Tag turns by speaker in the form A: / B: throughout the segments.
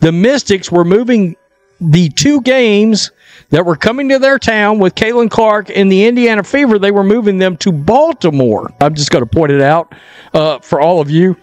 A: the Mystics were moving the two games that were coming to their town with Caitlin Clark and the Indiana Fever. They were moving them to Baltimore. I'm just going to point it out for all of you.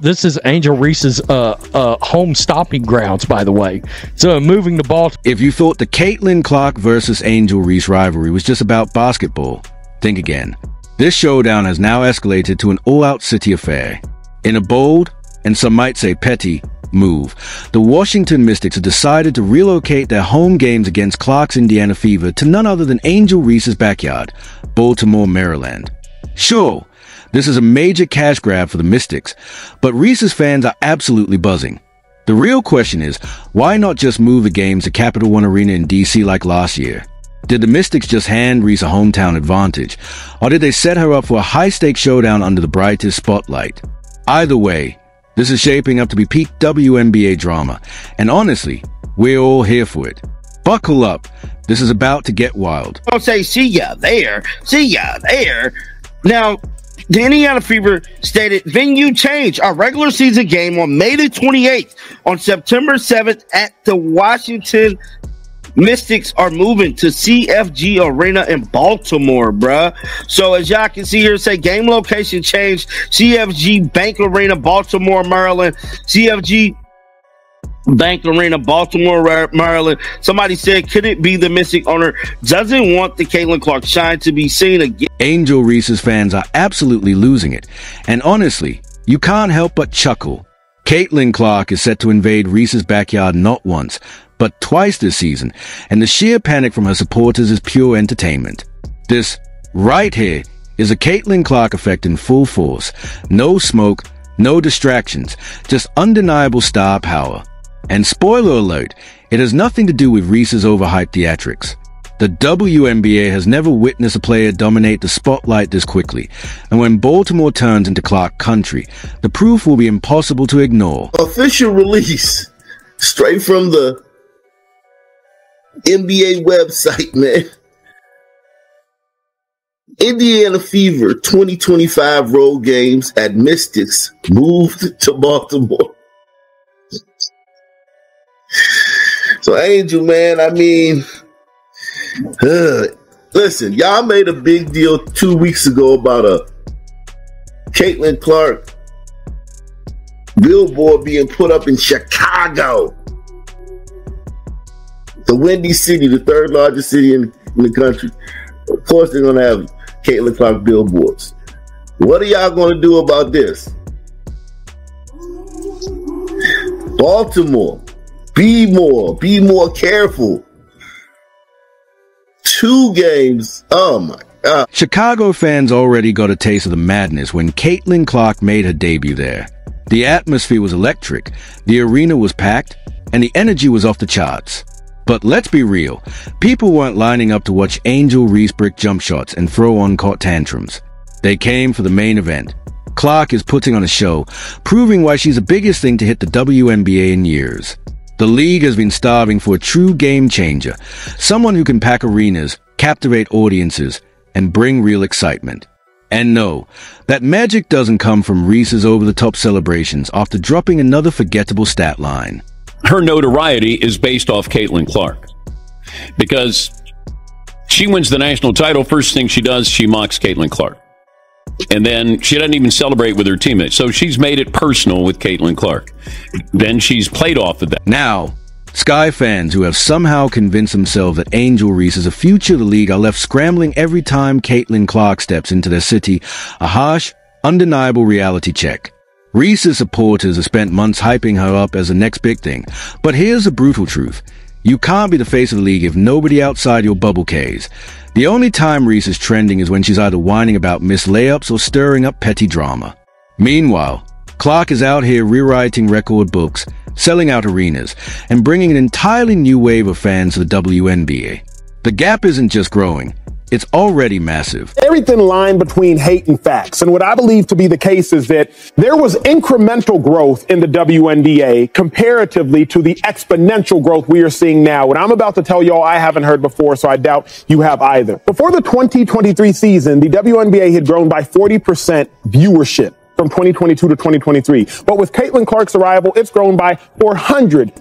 A: This is Angel Reese's home stomping grounds, by the way. So moving to Baltimore.
B: If you thought the Caitlin Clark versus Angel Reese rivalry was just about basketball, think again. This showdown has now escalated to an all-out city affair. In a bold, and some might say petty, move, the Washington Mystics have decided to relocate their home games against Clark's Indiana Fever to none other than Angel Reese's backyard, Baltimore, Maryland. Sure, this is a major cash grab for the Mystics, but Reese's fans are absolutely buzzing. The real question is, why not just move the games to Capital One Arena in DC like last year? Did the Mystics just hand Reese a hometown advantage, or did they set her up for a high-stakes showdown under the brightest spotlight? Either way, this is shaping up to be peak WNBA drama, and honestly, we're all here for it. Buckle up, this is about to get wild.
C: Don't say, see ya there. Now, the Indiana Fever stated, venue change, our regular season game on May the 28th, on September 7th at the Washington Mystics are moving to CFG Arena in Baltimore, bruh. So as y'all can see here, say game location changed, CFG Bank Arena, Baltimore, Maryland. CFG Bank Arena, Baltimore, Maryland. Somebody said, could it be the Mystic owner doesn't want the Caitlin Clark shine to be seen again?
B: Angel Reese's fans are absolutely losing it. And honestly, you can't help but chuckle. Caitlin Clark is set to invade Reese's backyard not once, but twice this season, and the sheer panic from her supporters is pure entertainment. This, right here, is a Caitlin Clark effect in full force. No smoke, no distractions, just undeniable star power. And spoiler alert, it has nothing to do with Reese's overhyped theatrics. The WNBA has never witnessed a player dominate the spotlight this quickly, and when Baltimore turns into Clark country, the proof will be impossible to ignore.
D: Official release, straight from the NBA website, man. Indiana Fever 2025 road games at Mystics moved to Baltimore. So Angel, man, I mean, listen, y'all made a big deal 2 weeks ago about a Caitlin Clark billboard being put up in Chicago, the Windy City, the third largest city in the country. Of course, they're gonna have Caitlin Clark billboards. What are y'all gonna do about this? Baltimore, be more careful. 2 games. Oh my God.
B: Chicago fans already got a taste of the madness when Caitlin Clark made her debut there. The atmosphere was electric, the arena was packed, and the energy was off the charts. But let's be real, people weren't lining up to watch Angel Reese brick jump shots and throw on-court tantrums. They came for the main event. Clark is putting on a show, proving why she's the biggest thing to hit the WNBA in years. The league has been starving for a true game changer, someone who can pack arenas, captivate audiences, and bring real excitement. And no, that magic doesn't come from Reese's over-the-top celebrations after dropping another forgettable stat line.
E: Her notoriety is based off Caitlin Clark, because she wins the national title. First thing she does, she mocks Caitlin Clark. And then she doesn't even celebrate with her teammates. So she's made it personal with Caitlin Clark. Then she's played off of that.
B: Now, Sky fans who have somehow convinced themselves that Angel Reese is a future of the league are left scrambling every time Caitlin Clark steps into their city, a harsh, undeniable reality check. Reese's supporters have spent months hyping her up as the next big thing, but here's the brutal truth. You can't be the face of the league if nobody outside your bubble cares. The only time Reese is trending is when she's either whining about missed layups or stirring up petty drama. Meanwhile, Clark is out here rewriting record books, selling out arenas, and bringing an entirely new wave of fans to the WNBA. The gap isn't just growing, it's already massive.
F: Very thin line between hate and facts. And what I believe to be the case is that there was incremental growth in the WNBA comparatively to the exponential growth we are seeing now. What I'm about to tell y'all, I haven't heard before, so I doubt you have either. Before the 2023 season, the WNBA had grown by 40% viewership. from 2022 to 2023. But with Caitlin Clark's arrival, it's grown by 400%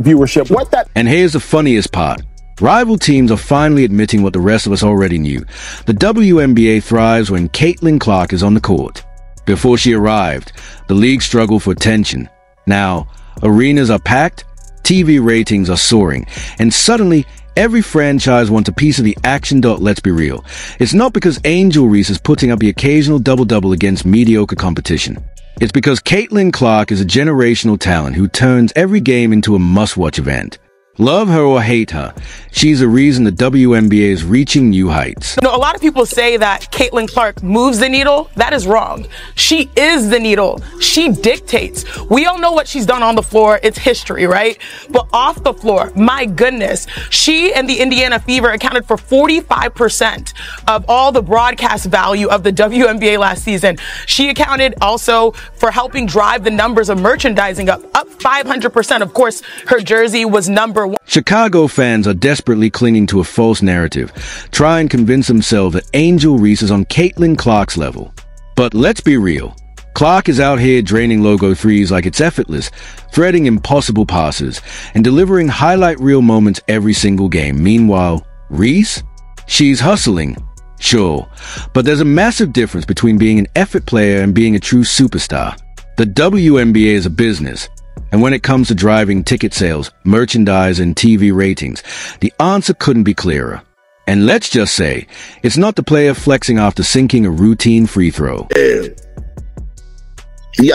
F: viewership.
B: And here's the funniest part. Rival teams are finally admitting what the rest of us already knew. The WNBA thrives when Caitlin Clark is on the court. Before she arrived, the league struggled for attention. Now, arenas are packed, TV ratings are soaring, and suddenly, every franchise wants a piece of the action. Let's be real. It's not because Angel Reese is putting up the occasional double-double against mediocre competition. It's because Caitlin Clark is a generational talent who turns every game into a must-watch event. Love her or hate her, she's the reason the WNBA is reaching new heights.
G: You know, a lot of people say that Caitlin Clark moves the needle. That is wrong. She is the needle. She dictates. We all know what she's done on the floor. It's history, right? But off the floor, my goodness, she and the Indiana Fever accounted for 45% of all the broadcast value of the WNBA last season. She accounted also for helping drive the numbers of merchandising up 500%. Of course, her jersey was number one.
B: Chicago fans are desperately clinging to a false narrative, trying to convince themselves that Angel Reese is on Caitlin Clark's level. But let's be real. Clark is out here draining logo threes like it's effortless, threading impossible passes, and delivering highlight reel moments every single game. Meanwhile, Reese? She's hustling, sure, but there's a massive difference between being an effort player and being a true superstar. The WNBA is a business. And when it comes to driving ticket sales, merchandise, and TV ratings, the answer couldn't be clearer. And let's just say, it's not the player flexing after sinking a routine free throw.
D: Yeah,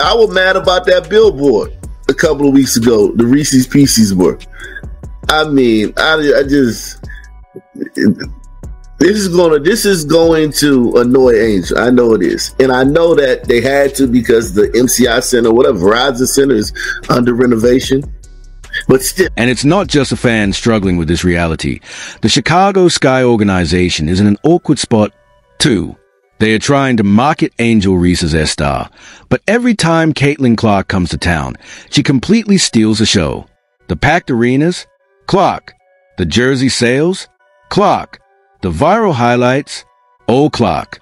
D: I was mad about that billboard a couple of weeks ago. The Reese's Pieces were. I mean, I just... This is going to annoy Angel. I know it is. And I know that they had to because the MCI Center, whatever, Verizon Center is under renovation. But still.
B: And it's not just a fan struggling with this reality. The Chicago Sky organization is in an awkward spot, too. They are trying to market Angel Reese as their star. But every time Caitlin Clark comes to town, she completely steals the show. The packed arenas? Clark. The jersey sales? Clark. The viral highlights? All Clark.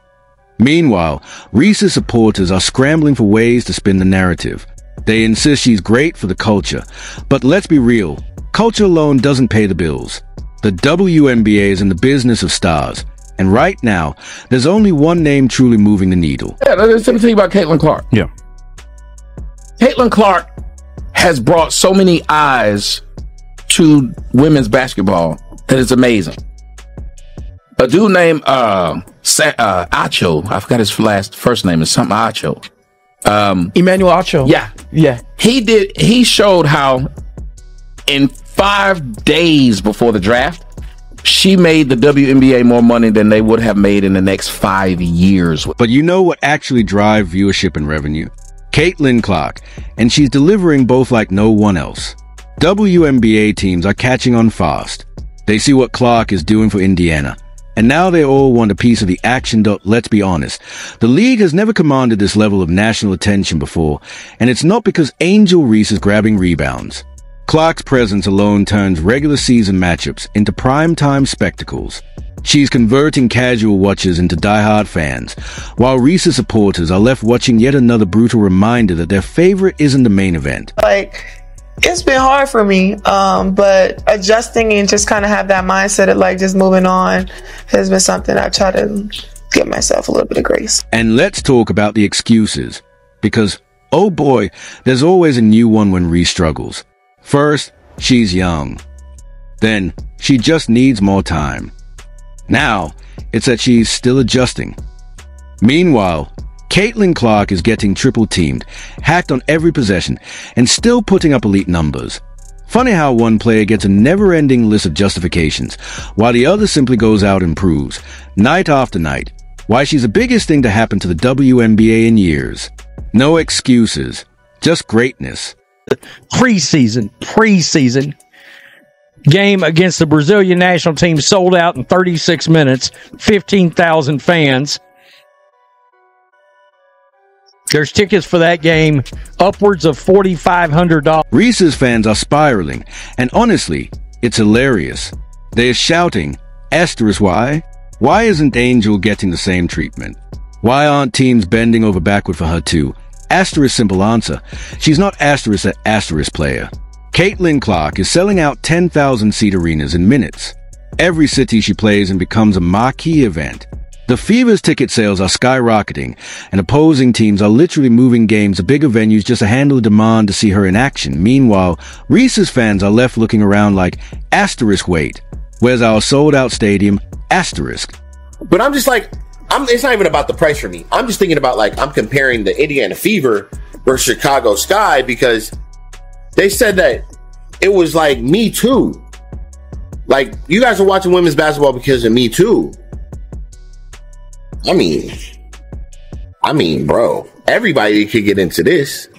B: Meanwhile, Reese's supporters are scrambling for ways to spin the narrative. They insist she's great for the culture. But let's be real, culture alone doesn't pay the bills. The WNBA is in the business of stars. And right now, there's only one name truly moving the needle.
H: Yeah, let me tell you about Caitlin Clark.
A: Yeah.
H: Caitlin Clark has brought so many eyes to women's basketball that it's amazing. A dude named Acho, I forgot his first name, is something Acho.
A: Emmanuel Acho.
H: Yeah. He showed how in 5 days before the draft, she made the WNBA more money than they would have made in the next 5 years.
B: But you know what actually drives viewership and revenue? Caitlin Clark, and she's delivering both like no one else. WNBA teams are catching on fast. They see what Clark is doing for Indiana. And now they all want a piece of the action. Let's be honest, the league has never commanded this level of national attention before, and it's not because Angel Reese is grabbing rebounds. Clark's presence alone turns regular season matchups into primetime spectacles. She's converting casual watchers into diehard fans, while Reese's supporters are left watching yet another brutal reminder that their favorite isn't the main event.
I: It's been hard for me, but adjusting and just kind of have that mindset of just moving on has been something I've tried to give myself a little bit of grace.
B: And let's talk about the excuses, because, oh boy, there's always a new one when Reese struggles. First, she's young. Then, she just needs more time. Now, it's that she's still adjusting. Meanwhile, Caitlin Clark is getting triple-teamed, hacked on every possession, and still putting up elite numbers. Funny how one player gets a never-ending list of justifications, while the other simply goes out and proves, night after night, why she's the biggest thing to happen to the WNBA in years. No excuses, just greatness.
A: Preseason game against the Brazilian national team sold out in 36 minutes, 15,000 fans. There's tickets for that game, upwards of $4,500.
B: Reese's fans are spiraling, and honestly, it's hilarious. They're shouting, asterisk why? Why isn't Angel getting the same treatment? Why aren't teams bending over backward for her too? Asterisk simple answer. She's not asterisk an asterisk player. Caitlin Clark is selling out 10,000-seat arenas in minutes. Every city she plays in becomes a marquee event. The Fever's ticket sales are skyrocketing, and opposing teams are literally moving games to bigger venues just to handle the demand to see her in action. Meanwhile, Reese's fans are left looking around like, asterisk wait, where's our sold-out stadium? Asterisk.
J: But I'm just like, it's not even about the price for me. I'm just thinking about, like, I'm comparing the Indiana Fever versus Chicago Sky, because they said that it was like Me Too. Like, you guys are watching women's basketball because of Me Too. I mean, bro, everybody could get into this.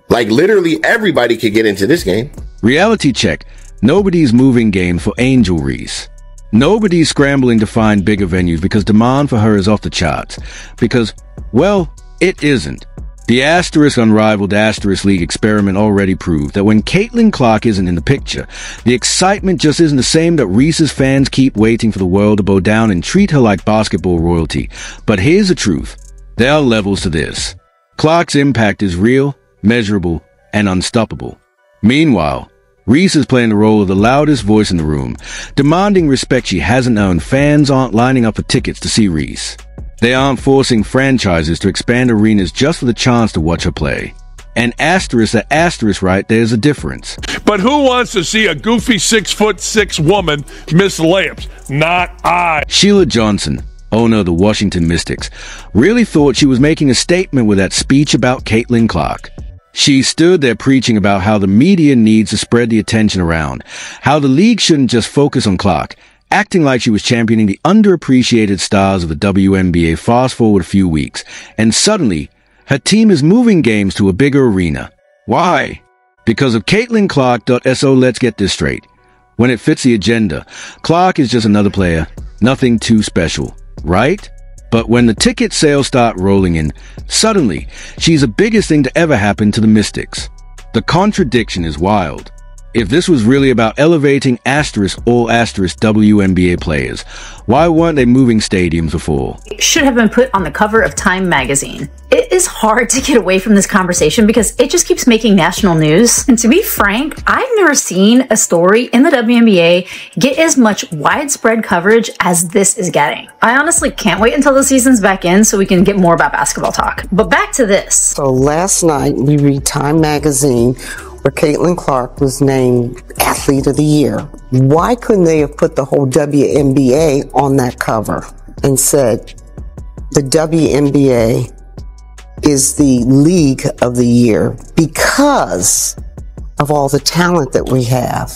J: Like, literally everybody could get into this game.
B: Reality check. Nobody's moving game for Angel Reese. Nobody's scrambling to find bigger venues because demand for her is off the charts. Because, well, it isn't. The asterisk unrivaled asterisk league experiment already proved that when Caitlin Clark isn't in the picture, the excitement just isn't the same that Reese's fans keep waiting for the world to bow down and treat her like basketball royalty. But here's the truth. There are levels to this. Clark's impact is real, measurable, and unstoppable. Meanwhile, Reese is playing the role of the loudest voice in the room, demanding respect she hasn't earned. Fans aren't lining up for tickets to see Reese. They aren't forcing franchises to expand arenas just for the chance to watch her play. And asterisk that asterisk right, there's a difference.
K: But who wants to see a goofy 6'6" woman miss layups? Not I.
B: Sheila Johnson, owner of the Washington Mystics, really thought she was making a statement with that speech about Caitlin Clark. She stood there preaching about how the media needs to spread the attention around, how the league shouldn't just focus on Clark, acting like she was championing the underappreciated stars of the WNBA. Fast forward a few weeks, and suddenly, her team is moving games to a bigger arena. Why? Because of Caitlin Clark. So let's get this straight. When it fits the agenda, Clark is just another player, nothing too special, right? But when the ticket sales start rolling in, suddenly, she's the biggest thing to ever happen to the Mystics. The contradiction is wild. If this was really about elevating asterisk all asterisk WNBA players, why weren't they moving stadiums before?
L: It should have been put on the cover of Time magazine. It is hard to get away from this conversation because it just keeps making national news. And to be frank, I've never seen a story in the WNBA get as much widespread coverage as this is getting. I honestly can't wait until the season's back in so we can get more about basketball talk. But back to this.
M: So last night we read Time magazine where Caitlin Clark was named Athlete of the Year. Why couldn't they have put the whole WNBA on that cover and said the WNBA is the league of the year because of all the talent that we have?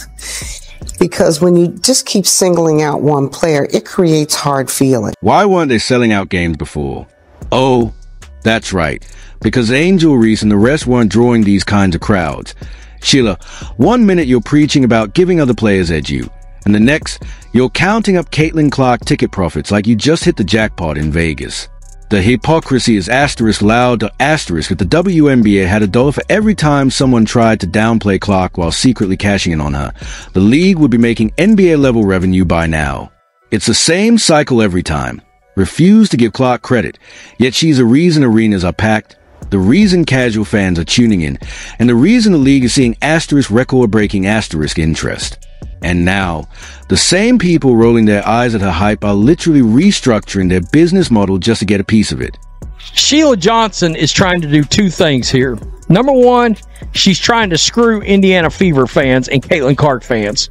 M: Because when you just keep singling out one player, it creates hard feelings.
B: Why weren't they selling out games before? Oh, that's right. Because Angel Reese and the rest weren't drawing these kinds of crowds. Sheila, 1 minute you're preaching about giving other players edge you, and the next, you're counting up Caitlin Clark ticket profits like you just hit the jackpot in Vegas. The hypocrisy is asterisk loud to asterisk if the WNBA had $1 for every time someone tried to downplay Clark while secretly cashing in on her. The league would be making NBA-level revenue by now. It's the same cycle every time. Refuse to give Clark credit, yet she's the reason arenas are packed, the reason casual fans are tuning in, and the reason the league is seeing asterisk record-breaking asterisk interest. And now, the same people rolling their eyes at her hype are literally restructuring their business model just to get a piece of it.
A: Sheila Johnson is trying to do two things here. Number one, she's trying to screw Indiana Fever fans and Caitlin Clark fans.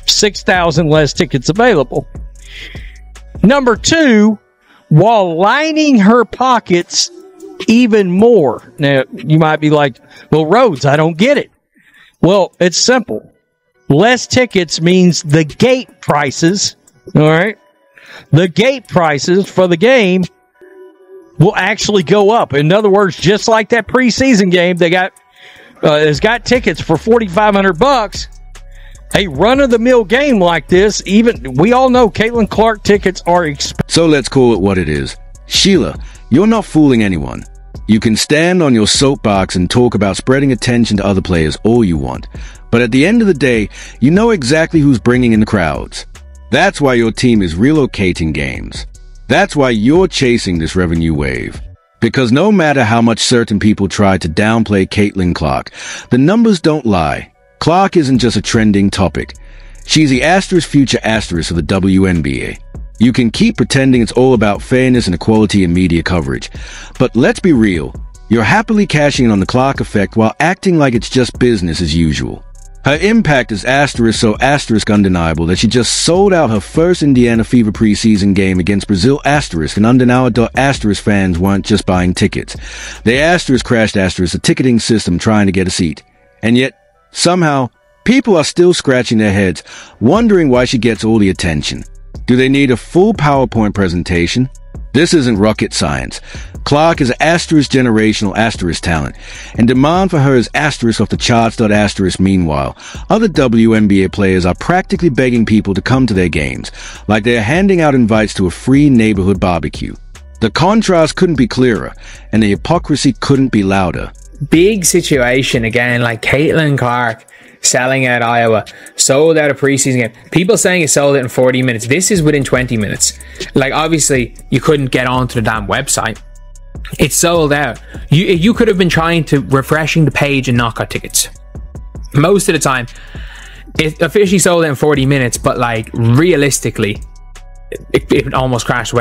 A: 6,000 less tickets available. Number two, while lining her pockets even more. Now, you might be like, well, Rhodes, I don't get it. Well, it's simple. Less tickets means the gate prices, all right? The gate prices for the game will actually go up. In other words, just like that preseason game, they got has got tickets for $4,500. A run-of-the-mill game like this, even we all know Caitlin Clark tickets are expensive.
B: So let's call it what it is. Sheila, you're not fooling anyone. You can stand on your soapbox and talk about spreading attention to other players all you want. But at the end of the day, you know exactly who's bringing in the crowds. That's why your team is relocating games. That's why you're chasing this revenue wave. Because no matter how much certain people try to downplay Caitlin Clark, the numbers don't lie. Clark isn't just a trending topic. She's the future asterisk of the WNBA. You can keep pretending it's all about fairness and equality in media coverage. But let's be real. You're happily cashing in on the Clark effect while acting like it's just business as usual. Her impact is so undeniable that she just sold out her first Indiana Fever preseason game against Brazil and undeniable fans weren't just buying tickets. They crashed the ticketing system trying to get a seat. And yet, somehow, people are still scratching their heads, wondering why she gets all the attention. Do they need a full PowerPoint presentation? This isn't rocket science. Clark is generational talent, and demand for her is off the charts. Meanwhile, other WNBA players are practically begging people to come to their games, like they are handing out invites to a free neighborhood barbecue. The contrast couldn't be clearer, and the hypocrisy couldn't be louder.
N: Big situation again, like Caitlin Clark selling out Iowa, sold out a preseason game. People saying it sold out in 40 minutes. This is within 20 minutes. Like, obviously, you couldn't get onto the damn website. It's sold out. You could have been trying to refreshing the page and not got tickets. Most of the time, it officially sold out in 40 minutes, but like realistically, it almost crashed.